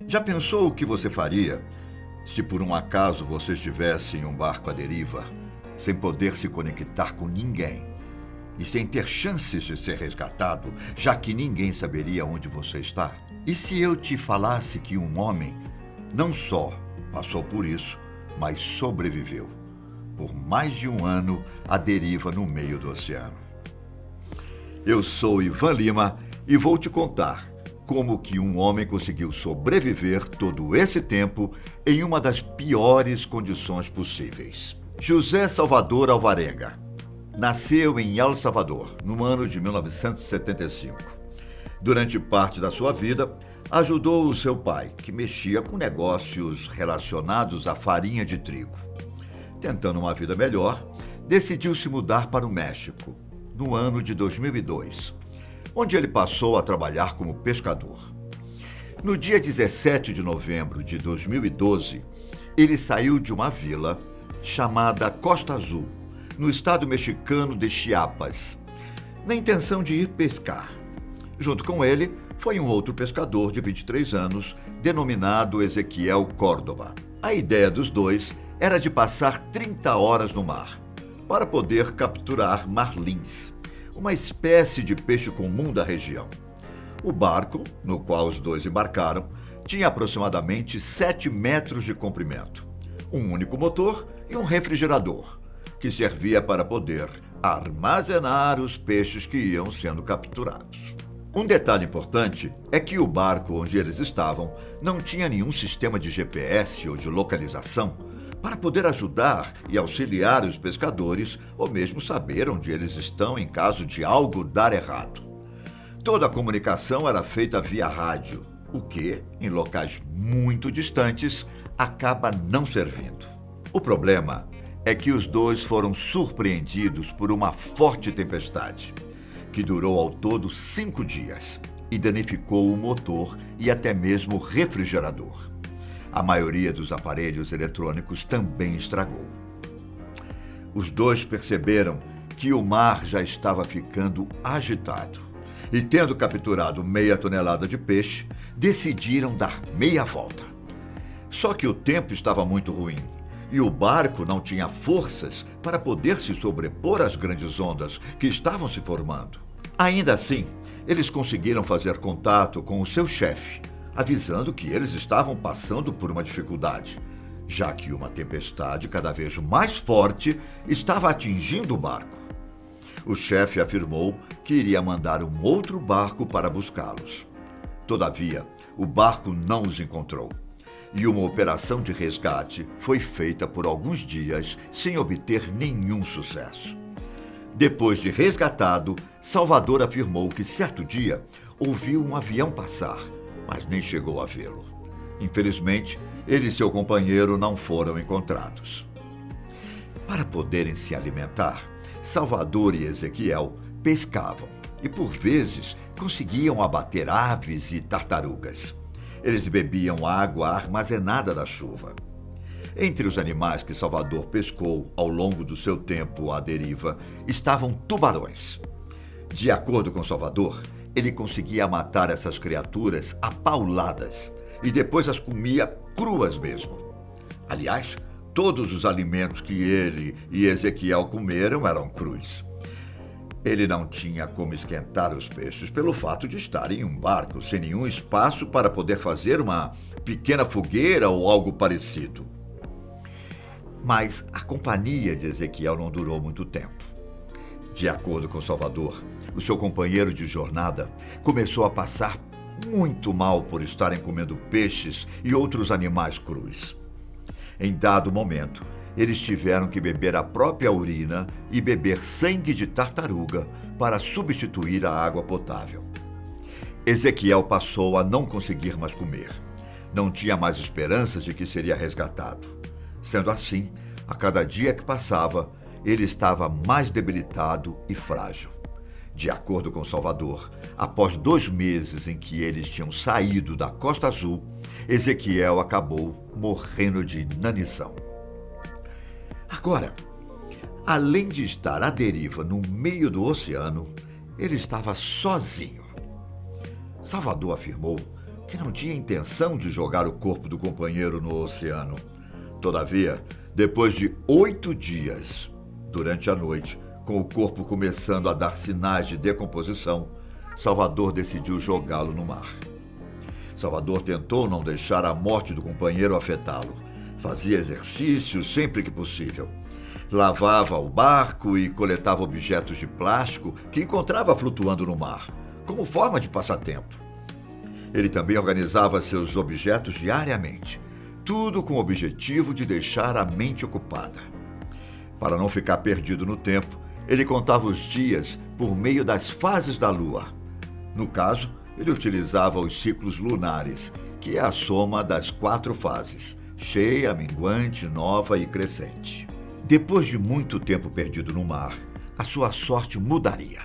Já pensou o que você faria se por um acaso você estivesse em um barco à deriva, sem poder se conectar com ninguém e sem ter chances de ser resgatado, já que ninguém saberia onde você está? E se eu te falasse que um homem não só passou por isso, mas sobreviveu por mais de um ano à deriva no meio do oceano? Eu sou Ivan Lima e vou te contar como que um homem conseguiu sobreviver todo esse tempo em uma das piores condições possíveis. José Salvador Alvarenga nasceu em El Salvador, no ano de 1975. Durante parte da sua vida, ajudou o seu pai, que mexia com negócios relacionados à farinha de trigo. Tentando uma vida melhor, decidiu se mudar para o México, no ano de 2002, onde ele passou a trabalhar como pescador. No dia 17 de novembro de 2012, ele saiu de uma vila chamada Costa Azul, no estado mexicano de Chiapas, na intenção de ir pescar. Junto com ele foi um outro pescador de 23 anos, denominado Ezequiel Córdoba. A ideia dos dois era de passar 30 horas no mar, para poder capturar marlins, uma espécie de peixe comum da região. O barco, no qual os dois embarcaram, tinha aproximadamente 7 metros de comprimento, um único motor e um refrigerador, que servia para poder armazenar os peixes que iam sendo capturados. Um detalhe importante é que o barco onde eles estavam não tinha nenhum sistema de GPS ou de localização para poder ajudar e auxiliar os pescadores ou mesmo saber onde eles estão em caso de algo dar errado. Toda a comunicação era feita via rádio, o que, em locais muito distantes, acaba não servindo. O problema é que os dois foram surpreendidos por uma forte tempestade, que durou ao todo 5 dias e danificou o motor e até mesmo o refrigerador. A maioria dos aparelhos eletrônicos também estragou. Os dois perceberam que o mar já estava ficando agitado e, tendo capturado meia tonelada de peixe, decidiram dar meia volta. Só que o tempo estava muito ruim e o barco não tinha forças para poder se sobrepor às grandes ondas que estavam se formando. Ainda assim, eles conseguiram fazer contato com o seu chefe, avisando que eles estavam passando por uma dificuldade, já que uma tempestade cada vez mais forte estava atingindo o barco. O chefe afirmou que iria mandar um outro barco para buscá-los. Todavia, o barco não os encontrou e uma operação de resgate foi feita por alguns dias sem obter nenhum sucesso. Depois de resgatado, Salvador afirmou que certo dia ouviu um avião passar, mas nem chegou a vê-lo. Infelizmente, ele e seu companheiro não foram encontrados. Para poderem se alimentar, Salvador e Ezequiel pescavam e, por vezes, conseguiam abater aves e tartarugas. Eles bebiam água armazenada da chuva. Entre os animais que Salvador pescou ao longo do seu tempo à deriva estavam tubarões. De acordo com Salvador, ele conseguia matar essas criaturas a pauladas e depois as comia cruas mesmo. Aliás, todos os alimentos que ele e Ezequiel comeram eram crus. Ele não tinha como esquentar os peixes pelo fato de estar em um barco sem nenhum espaço para poder fazer uma pequena fogueira ou algo parecido. Mas a companhia de Ezequiel não durou muito tempo. De acordo com Salvador, o seu companheiro de jornada começou a passar muito mal por estarem comendo peixes e outros animais crus. Em dado momento, eles tiveram que beber a própria urina e beber sangue de tartaruga para substituir a água potável. Ezequiel passou a não conseguir mais comer. Não tinha mais esperanças de que seria resgatado. Sendo assim, a cada dia que passava, ele estava mais debilitado e frágil. De acordo com Salvador, após 2 meses em que eles tinham saído da Costa Azul, Ezequiel acabou morrendo de inanição. Agora, além de estar à deriva no meio do oceano, ele estava sozinho. Salvador afirmou que não tinha intenção de jogar o corpo do companheiro no oceano. Todavia, depois de 8 dias, durante a noite, com o corpo começando a dar sinais de decomposição, Salvador decidiu jogá-lo no mar. Salvador tentou não deixar a morte do companheiro afetá-lo. Fazia exercícios sempre que possível. Lavava o barco e coletava objetos de plástico que encontrava flutuando no mar, como forma de passatempo. Ele também organizava seus objetos diariamente, tudo com o objetivo de deixar a mente ocupada. Para não ficar perdido no tempo, ele contava os dias por meio das fases da lua. No caso, ele utilizava os ciclos lunares, que é a soma das 4 fases: cheia, minguante, nova e crescente. Depois de muito tempo perdido no mar, a sua sorte mudaria.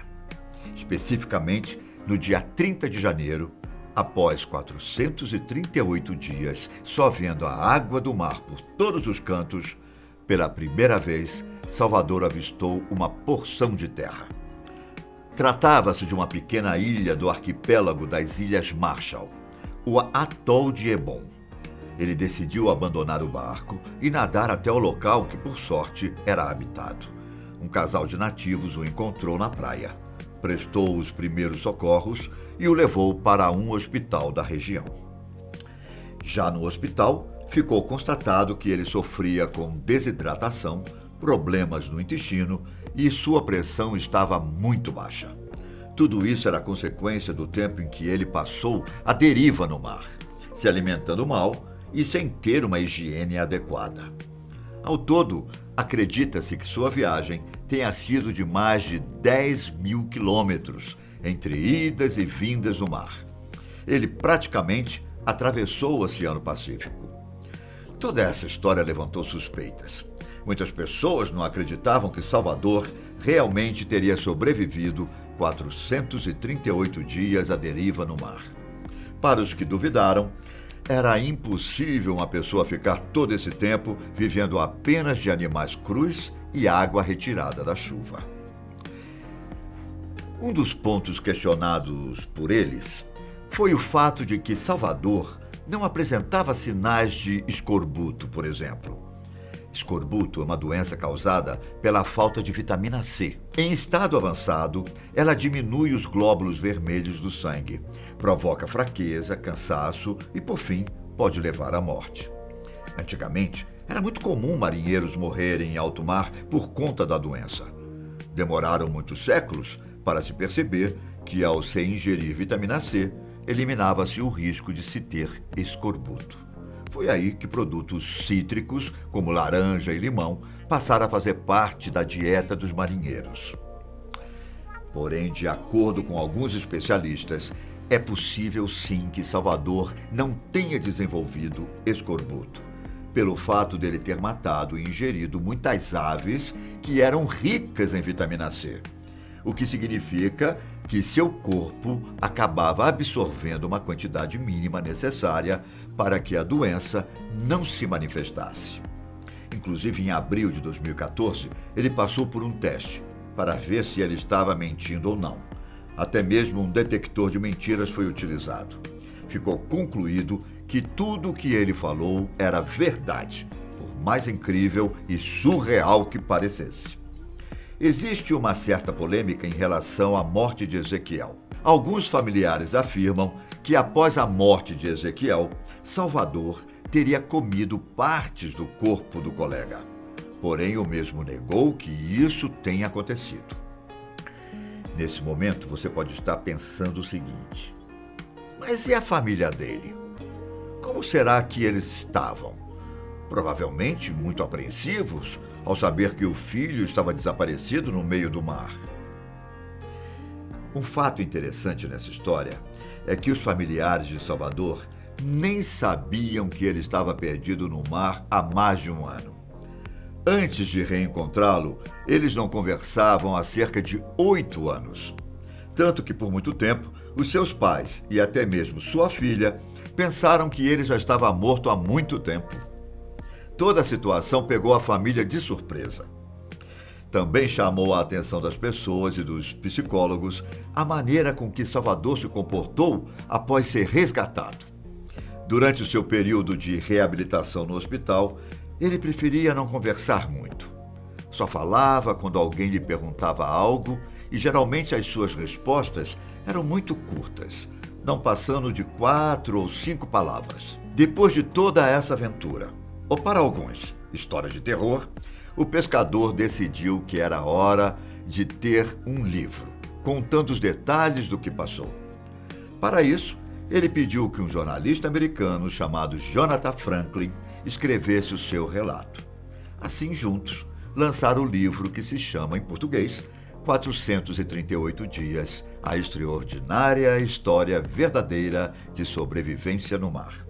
Especificamente, no dia 30 de janeiro, após 438 dias só vendo a água do mar por todos os cantos, pela primeira vez, Salvador avistou uma porção de terra. Tratava-se de uma pequena ilha do arquipélago das Ilhas Marshall, o Atol de Ebon. Ele decidiu abandonar o barco e nadar até o local que, por sorte, era habitado. Um casal de nativos o encontrou na praia, prestou os primeiros socorros e o levou para um hospital da região. Já no hospital, ficou constatado que ele sofria com desidratação, problemas no intestino e sua pressão estava muito baixa. Tudo isso era consequência do tempo em que ele passou à deriva no mar, se alimentando mal e sem ter uma higiene adequada. Ao todo, acredita-se que sua viagem tenha sido de mais de 10.000 quilômetros entre idas e vindas no mar. Ele praticamente atravessou o Oceano Pacífico. Toda essa história levantou suspeitas. Muitas pessoas não acreditavam que Salvador realmente teria sobrevivido 438 dias à deriva no mar. Para os que duvidaram, era impossível uma pessoa ficar todo esse tempo vivendo apenas de animais crus e água retirada da chuva. Um dos pontos questionados por eles foi o fato de que Salvador não apresentava sinais de escorbuto, por exemplo. Escorbuto é uma doença causada pela falta de vitamina C. Em estado avançado, ela diminui os glóbulos vermelhos do sangue, provoca fraqueza, cansaço e, por fim, pode levar à morte. Antigamente, era muito comum marinheiros morrerem em alto mar por conta da doença. Demoraram muitos séculos para se perceber que, ao se ingerir vitamina C, eliminava-se o risco de se ter escorbuto. Foi aí que produtos cítricos, como laranja e limão, passaram a fazer parte da dieta dos marinheiros. Porém, de acordo com alguns especialistas, é possível sim que Salvador não tenha desenvolvido escorbuto, pelo fato dele ter matado e ingerido muitas aves que eram ricas em vitamina C, o que significa que seu corpo acabava absorvendo uma quantidade mínima necessária para que a doença não se manifestasse. Inclusive, em abril de 2014, ele passou por um teste para ver se ele estava mentindo ou não. Até mesmo um detector de mentiras foi utilizado. Ficou concluído que tudo o que ele falou era verdade, por mais incrível e surreal que parecesse. Existe uma certa polêmica em relação à morte de Ezequiel. Alguns familiares afirmam que após a morte de Ezequiel, Salvador teria comido partes do corpo do colega. Porém, o mesmo negou que isso tenha acontecido. Nesse momento, você pode estar pensando o seguinte: mas e a família dele? Como será que eles estavam? Provavelmente muito apreensivos ao saber que o filho estava desaparecido no meio do mar. Um fato interessante nessa história é que os familiares de Salvador nem sabiam que ele estava perdido no mar há mais de um ano. Antes de reencontrá-lo, eles não conversavam há cerca de 8 anos. Tanto que, por muito tempo, os seus pais e até mesmo sua filha pensaram que ele já estava morto há muito tempo. Toda a situação pegou a família de surpresa. Também chamou a atenção das pessoas e dos psicólogos a maneira com que Salvador se comportou após ser resgatado. Durante o seu período de reabilitação no hospital, ele preferia não conversar muito. Só falava quando alguém lhe perguntava algo e geralmente as suas respostas eram muito curtas, não passando de 4 ou 5 palavras. Depois de toda essa aventura, ou para alguns, história de terror, o pescador decidiu que era hora de ter um livro, contando os detalhes do que passou. Para isso, ele pediu que um jornalista americano chamado Jonathan Franklin escrevesse o seu relato. Assim, juntos, lançaram o livro que se chama, em português, 438 Dias, a extraordinária história verdadeira de sobrevivência no mar.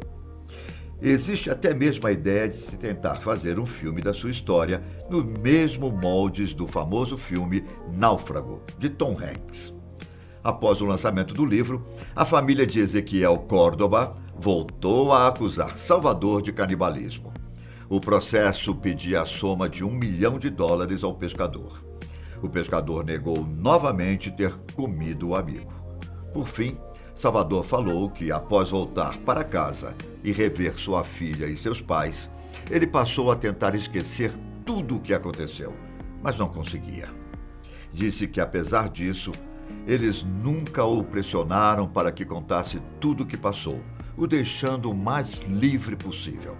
Existe até mesmo a ideia de se tentar fazer um filme da sua história no mesmo moldes do famoso filme Náufrago, de Tom Hanks. Após o lançamento do livro, a família de Ezequiel Córdoba voltou a acusar Salvador de canibalismo. O processo pedia a soma de $1 milhão ao pescador. O pescador negou novamente ter comido o amigo. Por fim, Salvador falou que, após voltar para casa e rever sua filha e seus pais, ele passou a tentar esquecer tudo o que aconteceu, mas não conseguia. Disse que, apesar disso, eles nunca o pressionaram para que contasse tudo o que passou, o deixando o mais livre possível.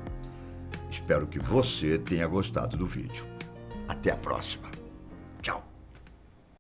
Espero que você tenha gostado do vídeo. Até a próxima!